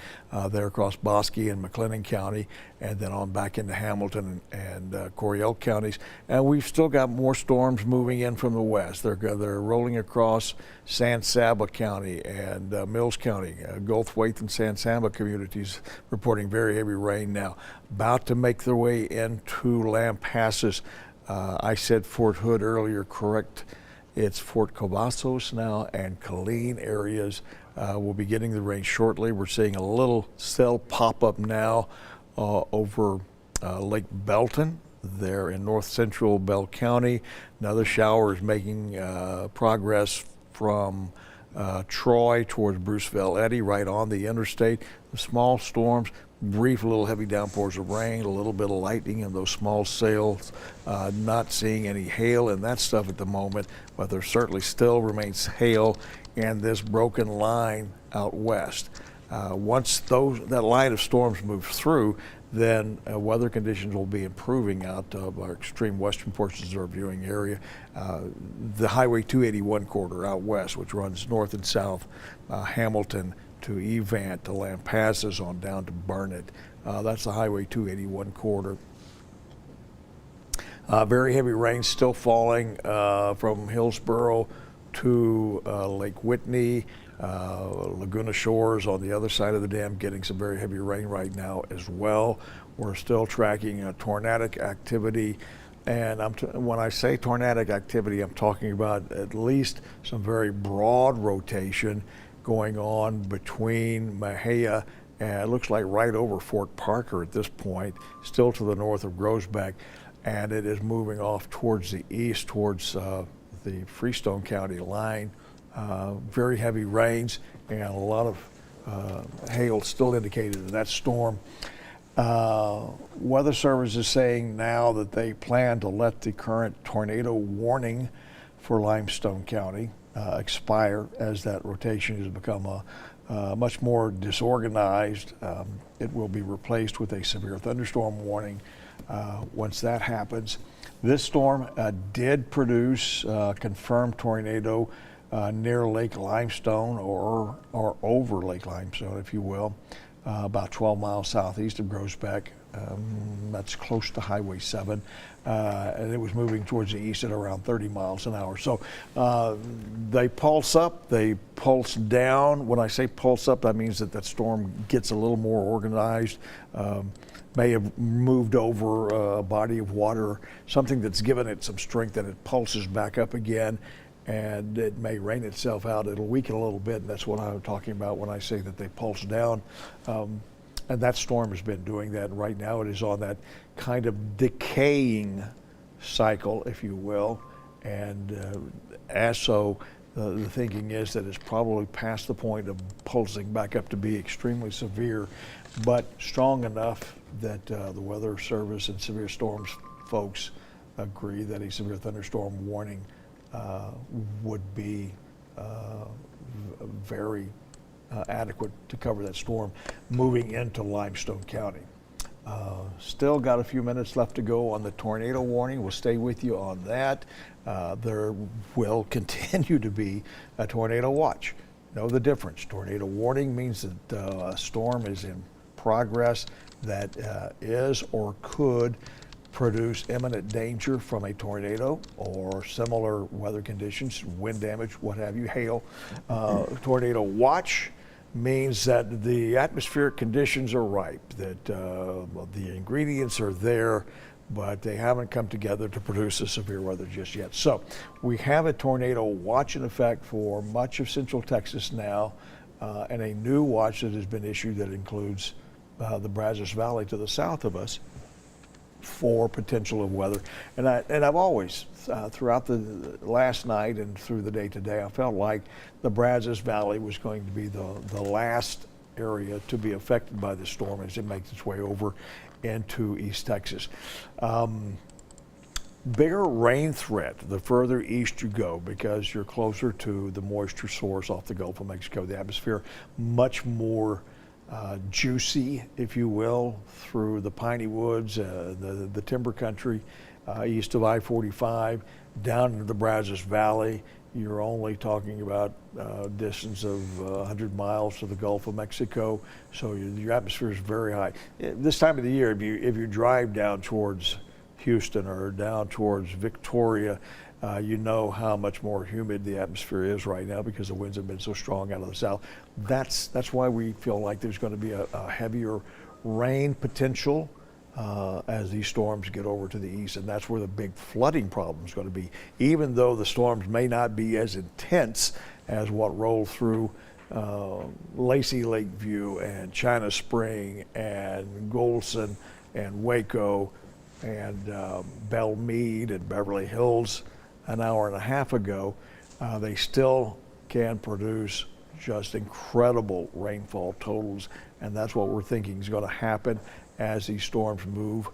there across Bosque and McLennan County, and then on back into Hamilton and Coryell counties. And we've still got more storms moving in from the west. They're rolling across San Saba County and Mills County. Goldthwaite and San Saba communities reporting very heavy rain now, about to make their way into Lampasas. I said Fort Hood earlier, correct. It's Fort Cavazos now, and Killeen areas will be getting the rain shortly. We're seeing a little cell pop up now over Lake Belton there in north central Bell County. Another shower is making progress from Troy towards Bruceville Eddy, right on the interstate. The small storms, brief little heavy downpours of rain, a little bit of lightning and those small sails. Not seeing any hail and that stuff at the moment, but there certainly still remains hail and this broken line out west. Once that line of storms moves through, then weather conditions will be improving out of our extreme western portions of our viewing area. The Highway 281 corridor out west, which runs north and south, Hamilton to Evant to Lampasas on down to Barnett. That's the Highway 281 corridor. Very heavy rain still falling from Hillsborough to Lake Whitney. Laguna Shores on the other side of the dam getting some very heavy rain right now as well. We're still tracking tornadic activity, and when I say tornadic activity, I'm talking about at least some very broad rotation going on between Mahia and it looks like right over Fort Parker at this point, still to the north of Groesbeck, and it is moving off towards the east, towards the Freestone County line. Very heavy rains and a lot of hail still indicated in that storm. Weather Service is saying now that they plan to let the current tornado warning for Limestone County expire as that rotation has become much more disorganized. It will be replaced with a severe thunderstorm warning once that happens. This storm did produce a confirmed tornado near Lake Limestone or over Lake Limestone, if you will, about 12 miles southeast of Groesbeck. That's close to Highway 7, and it was moving towards the east at around 30 miles an hour. So they pulse up, they pulse down. When I say pulse up, that means that that storm gets a little more organized, may have moved over a body of water, something that's given it some strength, and it pulses back up again, and it may rain itself out. It'll weaken a little bit, and that's what I'm talking about when I say that they pulse down. And that storm has been doing that. Right now it is on that kind of decaying cycle, if you will. And as so, the thinking is that it's probably past the point of pulsing back up to be extremely severe, but strong enough that the Weather Service and severe storms folks agree that a severe thunderstorm warning would be very adequate to cover that storm moving into Limestone County. Still got a few minutes left to go on the tornado warning. We'll stay with you on that. There will continue to be a tornado watch. Know the difference. Tornado warning means that a storm is in progress that is or could produce imminent danger from a tornado or similar weather conditions, wind damage, what have you, hail. Tornado watch means that the atmospheric conditions are ripe, that the ingredients are there, but they haven't come together to produce a severe weather just yet. So we have a tornado watch in effect for much of central Texas now, and a new watch that has been issued that includes the Brazos Valley to the south of us for potential of weather. And I've always, throughout the last night and through the day today, I felt like the Brazos Valley was going to be the last area to be affected by the storm as it makes its way over into East Texas. Bigger rain threat the further east you go, because you're closer to the moisture source off the Gulf of Mexico. The atmosphere much more juicy, if you will, through the piney woods, the timber country east of I-45 down into the Brazos Valley. You're only talking about a distance of 100 miles to the Gulf of Mexico, so your atmosphere is very high. This time of the year, if you drive down towards Houston or down towards Victoria, you know how much more humid the atmosphere is right now because the winds have been so strong out of the south. That's why we feel like there's going to be a heavier rain potential as these storms get over to the east, and that's where the big flooding problem is going to be. Even though the storms may not be as intense as what rolled through Lacey Lakeview and China Spring and Golson and Waco and Belle Meade and Beverly Hills an hour and a half ago, they still can produce just incredible rainfall totals, and that's what we're thinking is going to happen as these storms move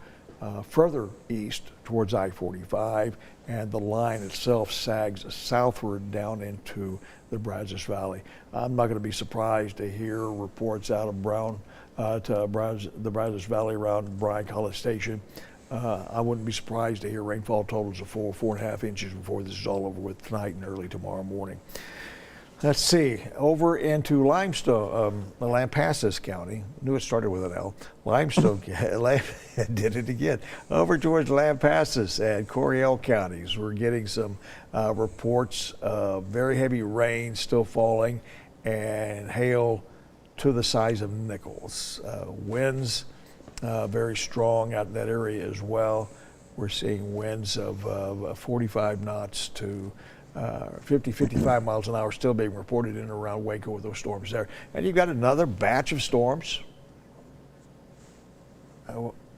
further east towards I-45, and the line itself sags southward down into the Brazos Valley. I'm not going to be surprised to hear reports out of the Brazos Valley around Bryan College Station. I wouldn't be surprised to hear rainfall totals of 4.5 inches before this is all over with tonight and early tomorrow morning. Let's see, over into Limestone, Lampasas County. Knew it started with an L. Limestone did it again. Over towards Lampasas and Coryell counties, we're getting some reports of very heavy rain still falling and hail to the size of nickels. Winds very strong out in that area as well. We're seeing winds of 45 knots to 50, 55 miles an hour still being reported in and around Waco with those storms there. And you've got another batch of storms.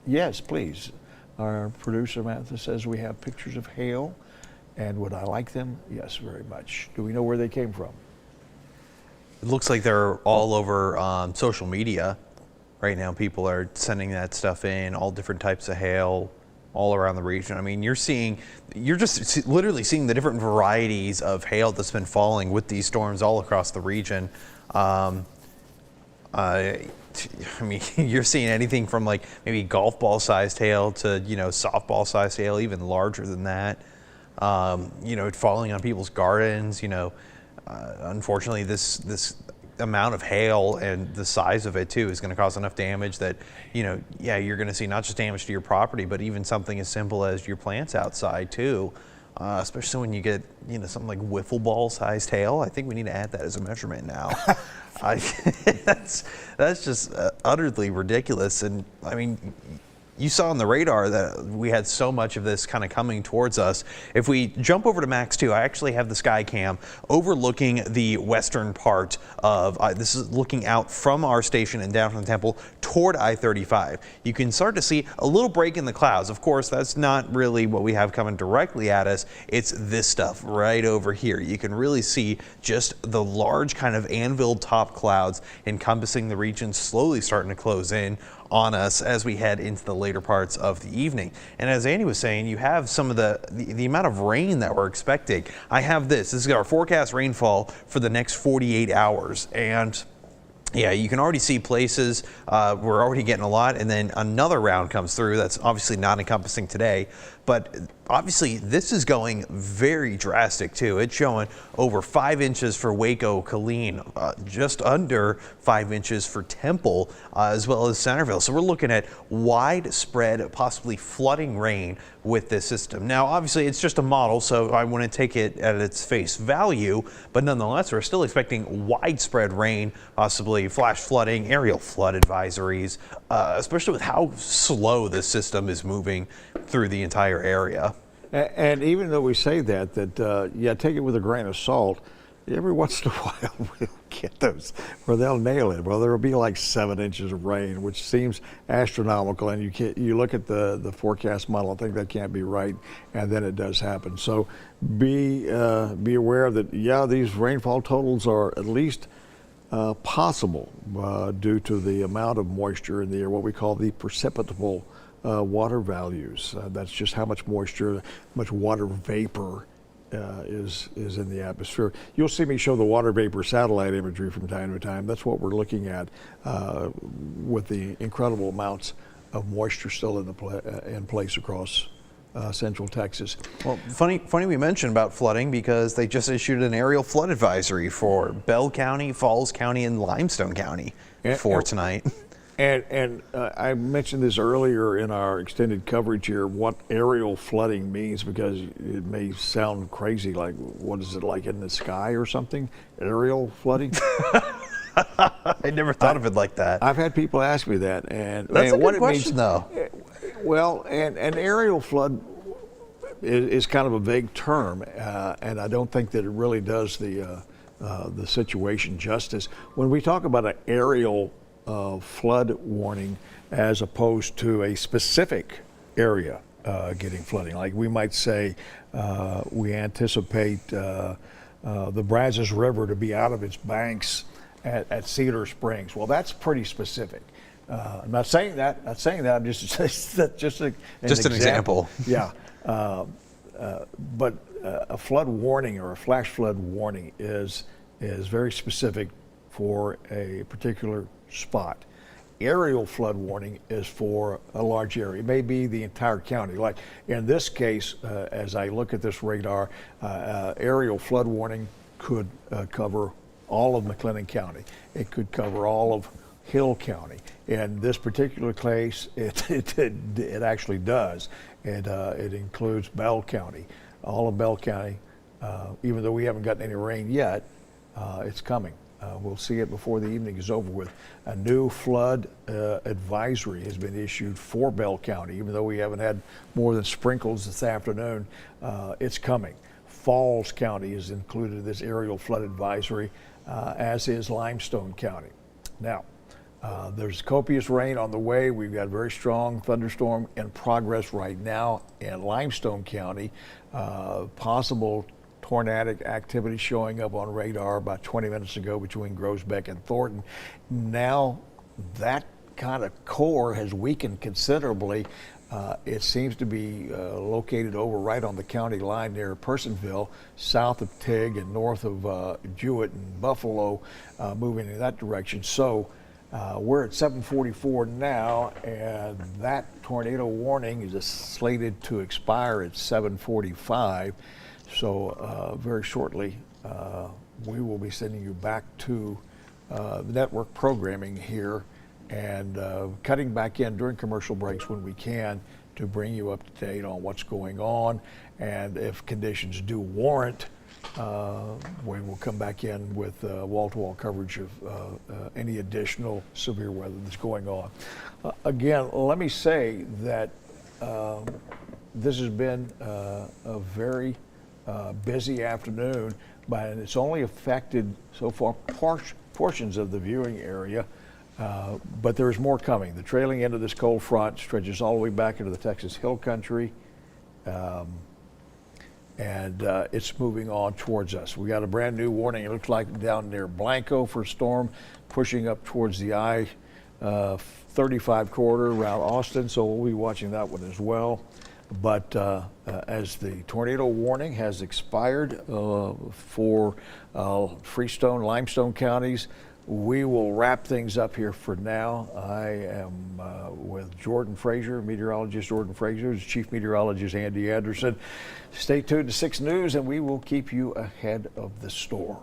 Yes, please. Our producer, Samantha, says we have pictures of hail. And would I like them? Yes, very much. Do we know where they came from? It looks like they're all over social media right now. People are sending that stuff in, all different types of hail, all around the region. I mean, you're just literally seeing the different varieties of hail that's been falling with these storms all across the region. I mean, you're seeing anything from like maybe golf ball sized hail to, softball sized hail, even larger than that. Falling on people's gardens. Unfortunately, this amount of hail and the size of it too is going to cause enough damage that you're going to see not just damage to your property, but even something as simple as your plants outside too, especially when you get something like wiffle ball sized hail. I think we need to add that as a measurement now. That's just utterly ridiculous. And I mean, you saw on the radar that we had so much of this kind of coming towards us. If we jump over to Max 2, I actually have the sky cam overlooking the western part of, this is looking out from our station in downtown Temple toward I-35. You can start to see a little break in the clouds. Of course, that's not really what we have coming directly at us. It's this stuff right over here. You can really see just the large kind of anvil top clouds encompassing the region slowly starting to close in on us as we head into the later parts of the evening. And as Andy was saying, you have some of the amount of rain that we're expecting. I have this is our forecast rainfall for the next 48 hours. And yeah, you can already see places we're already getting a lot, and then another round comes through that's obviously not encompassing today. But obviously, this is going very drastic too. It's showing over 5 inches for Waco, Killeen, just under 5 inches for Temple, as well as Centerville. So we're looking at widespread, possibly flooding rain with this system. Now, obviously, it's just a model, so I want to take it at its face value. But nonetheless, we're still expecting widespread rain, possibly flash flooding, aerial flood advisories, especially with how slow this system is moving through the entire area. And even though we say that, take it with a grain of salt, every once in a while we'll get those where they'll nail it. Well, there'll be like 7 inches of rain, which seems astronomical, and you look at the forecast model and think that can't be right, and then it does happen. So be aware that, these rainfall totals are at least possible due to the amount of moisture in the air, what we call the precipitable water values. That's just how much moisture, much water vapor is in the atmosphere. You'll see me show the water vapor satellite imagery from time to time. That's what we're looking at with the incredible amounts of moisture still in place across central Texas. Well, funny we mentioned about flooding because they just issued an aerial flood advisory for Bell County, Falls County, and Limestone County for tonight. And I mentioned this earlier in our extended coverage here, what aerial flooding means, because it may sound crazy, like what is it, like in the sky or something? Aerial flooding? I never thought of it like that. I've had people ask me that, and That's a what good it question, means, though. Well, and aerial flood is kind of a vague term, and I don't think that it really does the situation justice. When we talk about an aerial flood warning as opposed to a specific area getting flooding, like we might say we anticipate the Brazos River to be out of its banks at Cedar Springs. Well, that's pretty specific. I'm not saying that. I'm just an example. Yeah, but a flood warning or a flash flood warning is very specific for a particular spot. Aerial flood warning is for a large area. It may be the entire county. Like in this case, as I look at this radar, aerial flood warning could cover all of McLennan County. It could cover all of Hill County. In this particular case, it actually does. It includes Bell County, all of Bell County. Even though we haven't gotten any rain yet, it's coming. We'll see it before the evening is over with. A new flood advisory has been issued for Bell County. Even though we haven't had more than sprinkles this afternoon, it's coming. Falls County is included in this aerial flood advisory, as is Limestone County. Now, there's copious rain on the way. We've got a very strong thunderstorm in progress right now in Limestone County. Possible tornadic activity showing up on radar about 20 minutes ago between Groesbeck and Thornton. Now that kind of core has weakened considerably. It seems to be located over right on the county line near Personville, south of Tig and north of Jewett and Buffalo, moving in that direction. So we're at 7:44 now, and that tornado warning is slated to expire at 7:45. So very shortly, we will be sending you back to the network programming here and cutting back in during commercial breaks when we can to bring you up to date on what's going on. And if conditions do warrant, we will come back in with wall-to-wall coverage of any additional severe weather that's going on. Again, let me say that this has been a very busy afternoon, but it's only affected so far portions of the viewing area, but there's more coming. The trailing end of this cold front stretches all the way back into the Texas Hill Country, and it's moving on towards us. We got a brand new warning, it looks like down near Blanco for a storm, pushing up towards the I-35 corridor around Austin, so we'll be watching that one as well. But as the tornado warning has expired for Freestone, Limestone counties, we will wrap things up here for now. I am with Jordan Frazier, meteorologist Jordan Frazier, Chief Meteorologist Andy Anderson. Stay tuned to 6 News, and we will keep you ahead of the storm.